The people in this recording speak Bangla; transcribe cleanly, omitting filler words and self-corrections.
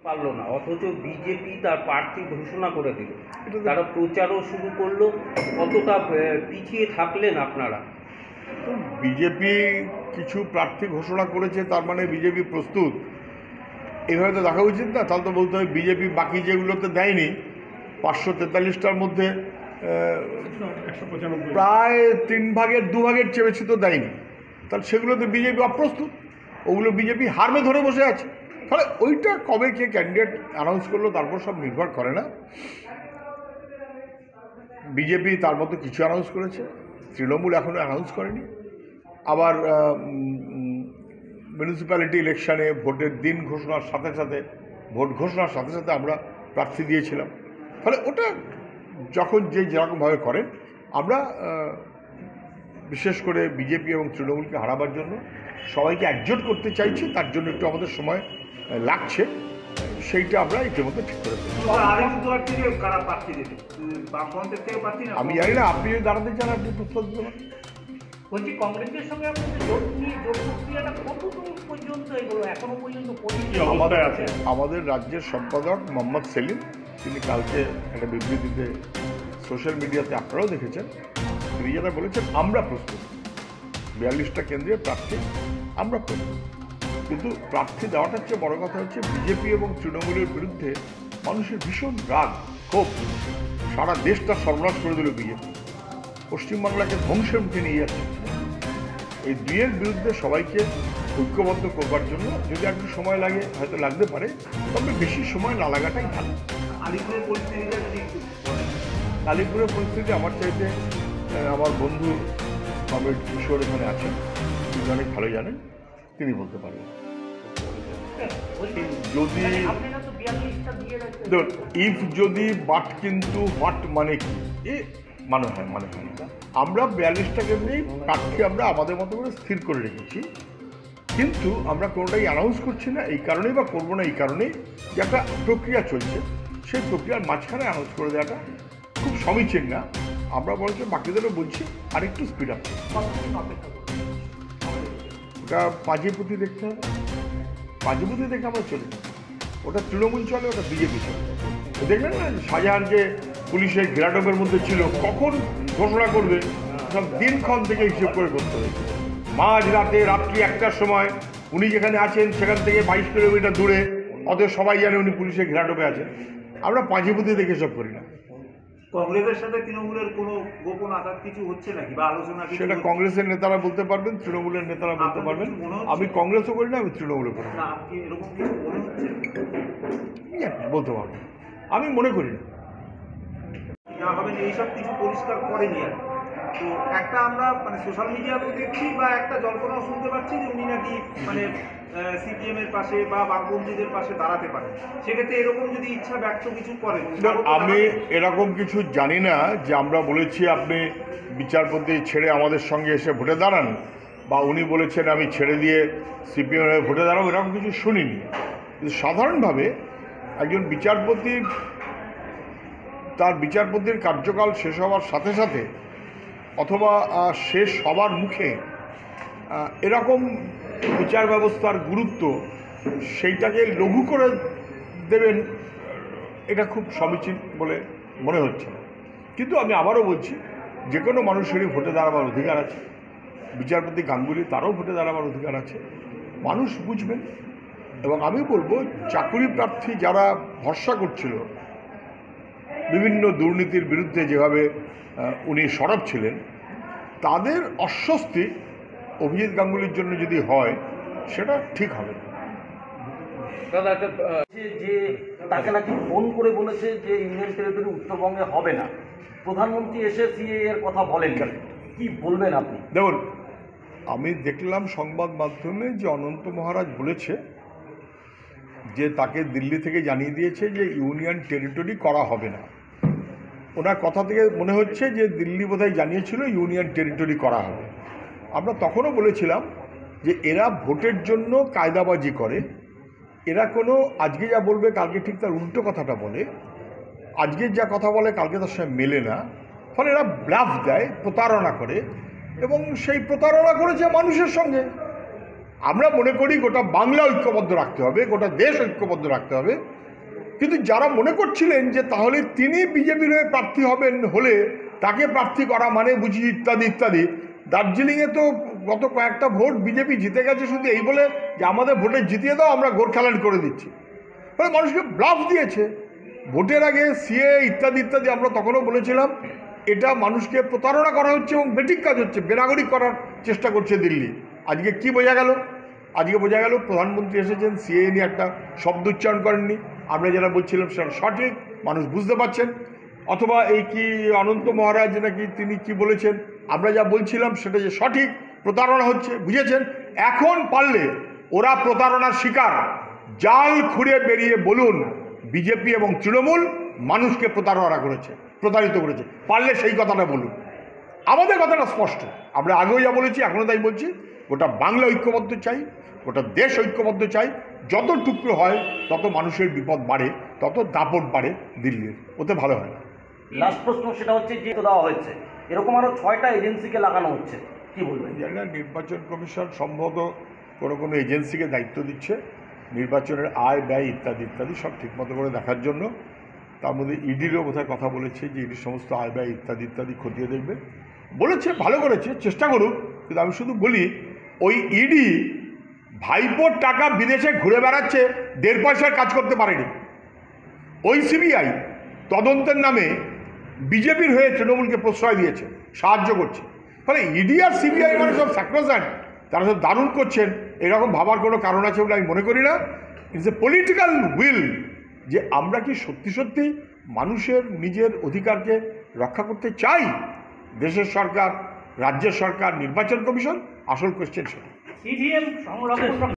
পারলো না, অথচ বিজেপি তার প্রার্থী ঘোষণা করে দিল, তারা প্রচারও শুরু করলো। কতটা পিছিয়ে থাকলেন আপনারা? বিজেপি কিছু প্রার্থী ঘোষণা করেছে, তার মানে বিজেপি প্রস্তুত, এভাবে তো দেখা উচিত না। তাহলে তো বলতে হয় বিজেপি বাকি যেগুলোতে দেয়নি, 543টার মধ্যে প্রায় 3 ভাগের 2 ভাগের চেয়ে বেশি তো দেয়নি, তাহলে সেগুলোতে বিজেপি অপ্রস্তুত, ওগুলো বিজেপি হারমে ধরে বসে আছে। তাহলে ওইটা কবে কে ক্যান্ডিডেট অ্যানাউন্স করলো তারপর সব নির্ভর করে না। বিজেপি তার মতো কিছু অ্যানাউন্স করেছে, তৃণমূল এখনও অ্যানাউন্স করেনি। আবার মিউনিসিপ্যালিটি ইলেকশানে ভোটের দিন ঘোষণার সাথে সাথে, ভোট ঘোষণার সাথে সাথে আমরা প্রার্থী দিয়েছিলাম। ফলে ওটা যখন যে যেরকমভাবে করেন, আমরা বিশেষ করে বিজেপি এবং তৃণমূলকে হারাবার জন্য সবাইকে একজোট করতে চাইছি, তার জন্য একটু আমাদের সময় লাগছে, সেইটা আমরা ইতিমধ্যে ঠিক করে ফেলছি। আমি জানি না, আপনি যদি দাঁড়াতে চান আপনি প্রস্তাব দিতে পারেন। বলছি, কংগ্রেসের সঙ্গে আপনাদের জোট নিয়ে জোট প্রক্রিয়াটা কতদূর পর্যন্ত এগোলো, এখনো পর্যন্ত আমাদের আছে? আমাদের রাজ্যের সম্পাদক মোহাম্মদ সেলিম, তিনি কালকে একটা বিবৃতিতে সোশ্যাল মিডিয়াতে আপনারাও দেখেছেন, তিনি যেটা বলেছেন আমরা প্রস্তুত, 42টা কেন্দ্রে প্রার্থী আমরা প্রস্তুত। কিন্তু প্রার্থী দেওয়াটার চেয়ে বড় কথা হচ্ছে বিজেপি এবং তৃণমূলের বিরুদ্ধে মানুষের ভীষণ রাগ, ক্ষোভ। সারা দেশটা সর্বনাশ করে দিল বিজেপি, পশ্চিমবাংলাকে ধ্বংসের মুখে নিয়ে যাচ্ছে। এই দুইয়ের বিরুদ্ধে সবাইকে ঐক্যবদ্ধ করবার জন্য যদি একটু সময় লাগে, হয়তো লাগতে পারে, তবে বেশি সময় না লাগাটাই ভালো। আলিপুরের পরিস্থিতিটা যদি আলিপুরের পরিস্থিতি আমার চাইতে আমার বন্ধু কমরেড কিশোর এখানে আছেন, তিনি অনেক ভালো জানেন, তিনি বলতে পারবেন। যদি ইফ যদি বাট কিন্তু হোয়াট মানে কি, এ মানে হয় না। আমরা 42টা কেন্দ্রেই প্রার্থী আমরা আমাদের মতো করে স্থির করে রেখেছি, কিন্তু আমরা কোনোটাই অ্যানাউন্স করছি না এই কারণেই, বা করবো না এই কারণেই যে একটা প্রক্রিয়া চলছে, সেই প্রক্রিয়ার মাঝখানে অ্যানাউন্স করে দেওয়াটা খুব সমীচীন না। আমরা বলছি বাকিদেরও বলছি আর একটু স্পিড আপ। ওটা পাঁজিপুঁথি দেখতে হবে, পাঁজিপুঁথি দেখে আমরা চলি, ওটা তৃণমূল চলে, ওটা বিজেপি চলে। দেখলেন না শাহজাহান যে পুলিশের ঘেরাটোপের মধ্যে ছিল, কখন ঘোষণা করবে সব দিনক্ষণ থেকে হিসেব করে করতে হয়েছে। মাঝ রাতে, রাত্রি 1টার সময় উনি যেখানে আছেন সেখান থেকে 22 কিলোমিটার দূরে, অতএব সবাই জানে উনি পুলিশের ঘেরাটোপে আছেন। আমরা পাঁজিপুঁথি দেখে সব করি না। কংগ্রেসের সাথে তৃণমূলের কোনো গোপন আঘাত কিছু হচ্ছে নাকি, বা আলোচনা? সেটা কংগ্রেসের নেতারা বলতে পারবেন, তৃণমূলের নেতারা বলতে পারবেন। আমি কংগ্রেসও করি না, আমি তৃণমূলও করি না। এরকম কিছু মনে হচ্ছে বলতে পারবেন, আমি মনে করি না। যা হবে এইসব কিছু পরিষ্কার করেনি আর। তো একটা আমরা মানে সোশ্যাল মিডিয়াতেও দেখছি বা একটা জল্পনাও শুনতে পাচ্ছি যে উনি নাকি মানে সিপিএম এর পাশে বা বামপন্থীদের পাশে দাঁড়াতে পারেন। সেক্ষেত্রে এরকম যদি ইচ্ছা ব্যক্ত কিছু করেন, আমি এরকম কিছু জানি না যে আমরা বলেছি আপনি বিচারপতি ছেড়ে আমাদের সঙ্গে এসে ভোটে দাঁড়ান, বা উনি বলেছেন আমি ছেড়ে দিয়ে সিপিএম এর ভোটে দাঁড়াবো, এরকম কিছু শুনিনি। কিন্তু সাধারণভাবে একজন বিচারপতি তার বিচারপতির কার্যকাল শেষ হওয়ার সাথে সাথে অথবা শেষ হবার মুখে এরকম বিচার ব্যবস্থার গুরুত্ব সেইটাকে লঘু করে দেবেন, এটা খুব সমীচীন বলে মনে হচ্ছে না। কিন্তু আমি আবারও বলছি, যে কোনো মানুষেরই ভোটে দাঁড়াবার অধিকার আছে, বিচারপতি গাঙ্গুলি তারও ভোটে দাঁড়াবার অধিকার আছে, মানুষ বুঝবেন। এবং আমি বলবো চাকুরি প্রার্থী যারা ভরসা করছিল বিভিন্ন দুর্নীতির বিরুদ্ধে, যেভাবে উনি সরব ছিলেন, তাদের অস্বস্তি অভিজিৎ গাঙ্গুলির জন্য যদি হয় সেটা ঠিক হবে না। দাদা, যে তাকে নাকি ফোন করে বলেছে যে ইউনিয়ন টেরিটরি উত্তরবঙ্গে হবে না, প্রধানমন্ত্রী এসে সিএ এর কথা বলেন, কি বলবেন আপনি? দেখুন, আমি দেখলাম সংবাদ মাধ্যমে যে অনন্ত মহারাজ বলেছে যে তাকে দিল্লি থেকে জানিয়ে দিয়েছে যে ইউনিয়ন টেরিটরি করা হবে না। ওনার কথা থেকে মনে হচ্ছে যে দিল্লি বোধহয় জানিয়েছিল ইউনিয়ন টেরিটরি করা হবে। আমরা তখনও বলেছিলাম যে এরা ভোটের জন্য কায়দাবাজি করে, এরা কোনো আজকে যা বলবে কালকে ঠিক তার উল্টো কথাটা বলে, আজকের যা কথা বলে কালকে তার সঙ্গে মেলে না। ফলে এরা ব্লাফ দেয়, প্রতারণা করে, এবং সেই প্রতারণা করেছে মানুষের সঙ্গে। আমরা মনে করি গোটা বাংলা ঐক্যবদ্ধ রাখতে হবে, গোটা দেশ ঐক্যবদ্ধ রাখতে হবে। কিন্তু যারা মনে করছিলেন যে তাহলে তিনি বিজেপির হয়ে প্রার্থী হবেন, হলে তাকে প্রার্থী করা মানে বুঝি ইত্যাদি ইত্যাদি, দার্জিলিংয়ে তো গত কয়েকটা ভোট বিজেপি জিতে গেছে শুধু এই বলে যে আমাদের ভোটে জিতিয়ে দাও, আমরা গোর্খাল্যান্ড করে দিচ্ছি। ফলে মানুষকে ব্লাফ দিয়েছে। ভোটের আগে সিএ ইত্যাদি ইত্যাদি আমরা তখনও বলেছিলাম এটা মানুষকে প্রতারণা করা হচ্ছে এবং বেঠিক কাজ হচ্ছে, বেনাগরিক করার চেষ্টা করছে দিল্লি। আজকে কি বোঝা গেল? আজকে বোঝা গেল প্রধানমন্ত্রী এসেছেন, সিএ নিয়ে একটা শব্দ উচ্চারণ করেননি। আমরা যারা বলছিলাম সেটা সঠিক, মানুষ বুঝতে পারছেন। অথবা এই কি অনন্ত মহারাজ নাকি তিনি কি বলেছেন, আমরা যা বলছিলাম সেটা যে সঠিক, প্রতারণা হচ্ছে, বুঝেছেন। এখন পারলে ওরা প্রতারণার শিকার, জাল খুঁড়ে বেরিয়ে বলুন বিজেপি এবং তৃণমূল মানুষকে প্রতারণা করেছে, প্রতারিত করেছে, পারলে সেই কথাটা বলুন। আমাদের কথাটা স্পষ্ট, আমরা আগেও যা বলেছি এখনও তাই বলছি, গোটা বাংলা ঐক্যবদ্ধ চাই, গোটা দেশ ঐক্যবদ্ধ চাই। যত টুকরো হয় তত মানুষের বিপদ বাড়ে, তত দাপট বাড়ে দিল্লির, ওতে ভালো হয় না। লাস্ট প্রশ্ন সেটা হচ্ছে যে দেওয়া হয়েছে এরকম আরো 6টা এজেন্সিকে লাগানো হচ্ছে, কি বলবেন? জানি না, নির্বাচন কমিশন সম্ভবত কোনো এজেন্সিকে দায়িত্ব দিচ্ছে নির্বাচনের আয় ব্যয় ইত্যাদি ইত্যাদি সব ঠিকমতো করে দেখার জন্য। তার মধ্যে ইডিরও বোধহয় কথা বলেছে যে ইডির সমস্ত আয় ব্যয় ইত্যাদি ইত্যাদি খতিয়ে দেখবে বলেছে, ভালো করেছে, চেষ্টা করুক। কিন্তু আমি শুধু বলি ওই ইডি ভাইপোর টাকা বিদেশে ঘুরে বেড়াচ্ছে, 1.5 পয়সার কাজ করতে পারেনি। ওই সিবিআই তদন্তের নামে বিজেপির হয়ে তৃণমূলকে প্রশ্রয় দিয়েছে, সাহায্য করছে। ফলে ইডি আর সিবিআই মানে সব স্যাক্রোস্যান্ট, তারা সব দারুণ করছেন, এরকম ভাবার কোনো কারণ আছে বলে আমি মনে করি না। ইটস এ পলিটিক্যাল উইল যে আমরা কি সত্যি সত্যি মানুষের নিজের অধিকারকে রক্ষা করতে চাই। দেশের সরকার, রাজ্যের সরকার, নির্বাচন কমিশন, আসল কোয়েশ্চেন সেটা। ইভিএম সংরক্ষণ